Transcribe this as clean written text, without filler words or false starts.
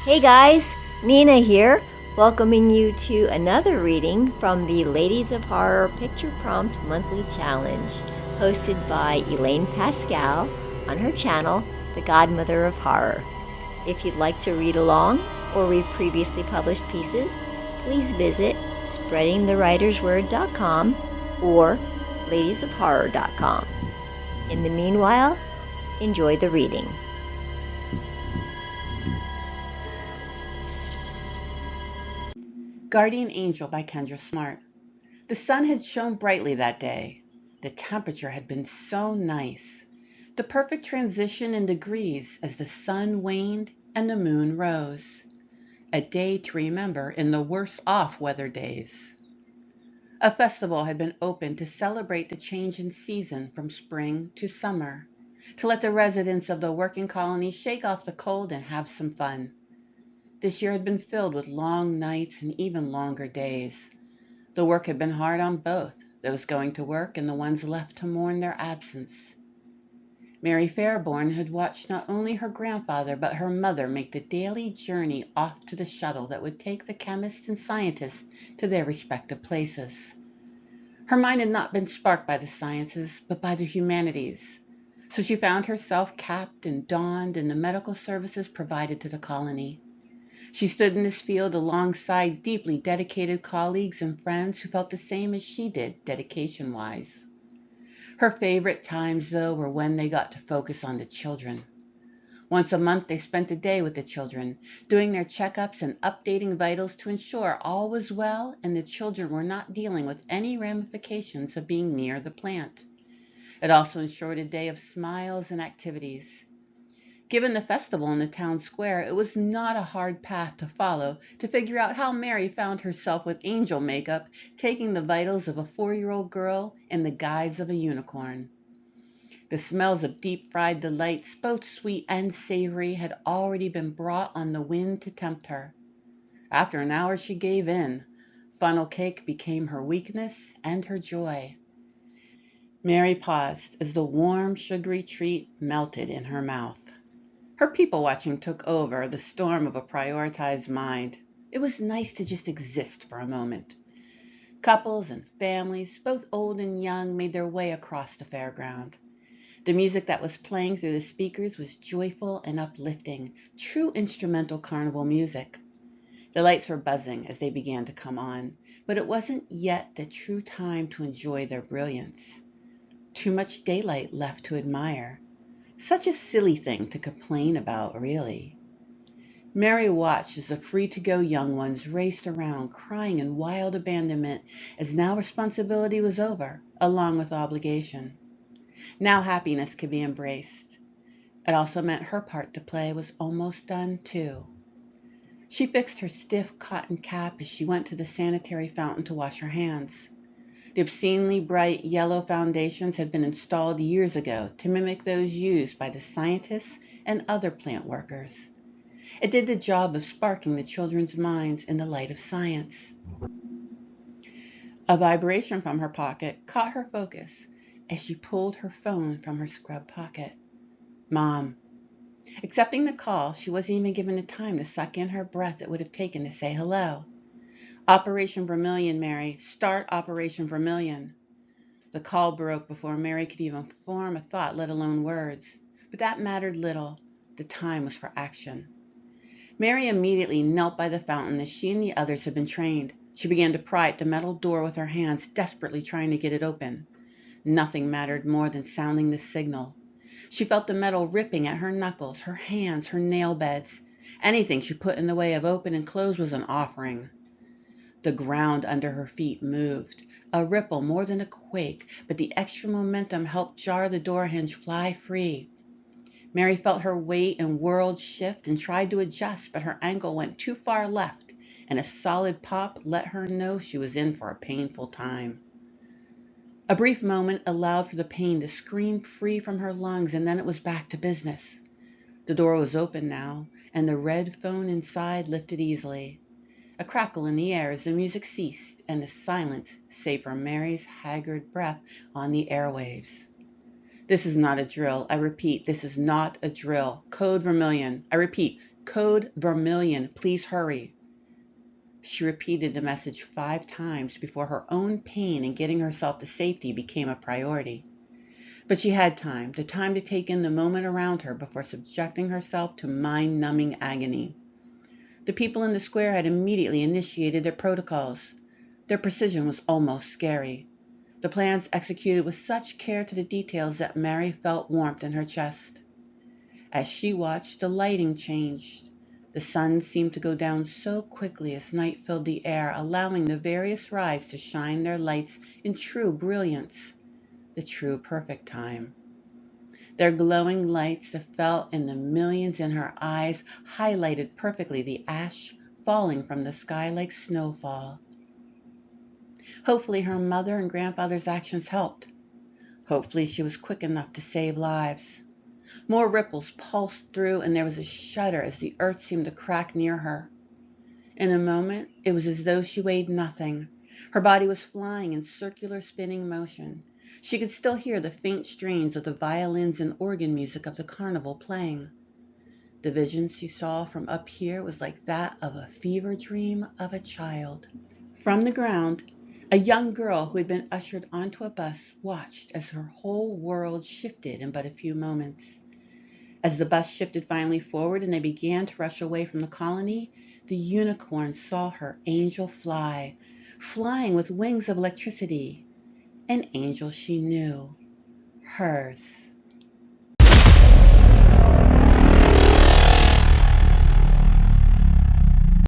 Hey guys, Nina here, welcoming you to another reading from the Ladies of Horror Picture Prompt Monthly Challenge, hosted by Elaine Pascale on her channel, The Godmother of Horror. If you'd like to read along or read previously published pieces, please visit spreadingthewritersword.com or ladiesofhorror.com. In the meanwhile, enjoy the reading. Guardian Angel by Kendra Smart. The sun had shone brightly that day. The temperature had been so nice. The perfect transition in degrees as the sun waned and the moon rose. A day to remember in the worse off weather days. A festival had been opened to celebrate the change in season from spring to summer, to let the residents of the working colony shake off the cold and have some fun. This year had been filled with long nights and even longer days. The work had been hard on both, those going to work and the ones left to mourn their absence. Mary Fairborn had watched not only her grandfather but her mother make the daily journey off to the shuttle that would take the chemists and scientists to their respective places. Her mind had not been sparked by the sciences, but by the humanities, so she found herself capped and donned in the medical services provided to the colony. She stood in this field alongside deeply dedicated colleagues and friends who felt the same as she did, dedication-wise. Her favorite times, though, were when they got to focus on the children. Once a month, they spent a day with the children, doing their checkups and updating vitals to ensure all was well and the children were not dealing with any ramifications of being near the plant. It also ensured a day of smiles and activities. Given the festival in the town square, it was not a hard path to follow to figure out how Mary found herself with angel makeup, taking the vitals of a 4-year-old girl in the guise of a unicorn. The smells of deep-fried delights, both sweet and savory, had already been brought on the wind to tempt her. After an hour, she gave in. Funnel cake became her weakness and her joy. Mary paused as the warm, sugary treat melted in her mouth. Her people-watching took over the storm of a prioritized mind. It was nice to just exist for a moment. Couples and families, both old and young, made their way across the fairground. The music that was playing through the speakers was joyful and uplifting, true instrumental carnival music. The lights were buzzing as they began to come on, but it wasn't yet the true time to enjoy their brilliance. Too much daylight left to admire. Such a silly thing to complain about, really. Mary watched as the free-to-go young ones raced around, crying in wild abandonment, as now responsibility was over, along with obligation. Now happiness could be embraced. It also meant her part to play was almost done, too. She fixed her stiff cotton cap as she went to the sanitary fountain to wash her hands. The obscenely bright yellow foundations had been installed years ago to mimic those used by the scientists and other plant workers. It did the job of sparking the children's minds in the light of science. A vibration from her pocket caught her focus as she pulled her phone from her scrub pocket. Mom. Accepting the call, she wasn't even given the time to suck in her breath it would have taken to say hello. Operation Vermilion, Mary. Start Operation Vermilion. The call broke before Mary could even form a thought, let alone words. But that mattered little. The time was for action. Mary immediately knelt by the fountain as she and the others had been trained. She began to pry at the metal door with her hands, desperately trying to get it open. Nothing mattered more than sounding the signal. She felt the metal ripping at her knuckles, her hands, her nail beds. Anything she put in the way of open and close was an offering. The ground under her feet moved, a ripple more than a quake, but the extra momentum helped jar the door hinge fly free. Mary felt her weight and world shift and tried to adjust, but her ankle went too far left, and a solid pop let her know she was in for a painful time. A brief moment allowed for the pain to scream free from her lungs, and then it was back to business. The door was open now, and the red phone inside lifted easily. A crackle in the air as the music ceased, and the silence, save for Mary's haggard breath on the airwaves. This is not a drill. I repeat, this is not a drill. Code Vermilion. I repeat, Code Vermilion, please hurry." She repeated the message 5 times before her own pain in getting herself to safety became a priority. But she had time, the time to take in the moment around her before subjecting herself to mind-numbing agony. The people in the square had immediately initiated their protocols. Their precision was almost scary. The plans executed with such care to the details that Mary felt warmth in her chest. As she watched, the lighting changed. The sun seemed to go down so quickly as night filled the air, allowing the various rides to shine their lights in true brilliance, the true perfect time. Their glowing lights that fell in the millions in her eyes highlighted perfectly the ash falling from the sky like snowfall. Hopefully her mother and grandfather's actions helped. Hopefully she was quick enough to save lives. More ripples pulsed through, and there was a shudder as the earth seemed to crack near her. In a moment, it was as though she weighed nothing. Her body was flying in circular spinning motion. She could still hear the faint strains of the violins and organ music of the carnival playing. The vision she saw from up here was like that of a fever dream of a child. From the ground, a young girl who had been ushered onto a bus watched as her whole world shifted in but a few moments. As the bus shifted finally forward and they began to rush away from the colony, the unicorn saw her angel fly, flying with wings of electricity. An angel she knew, hers.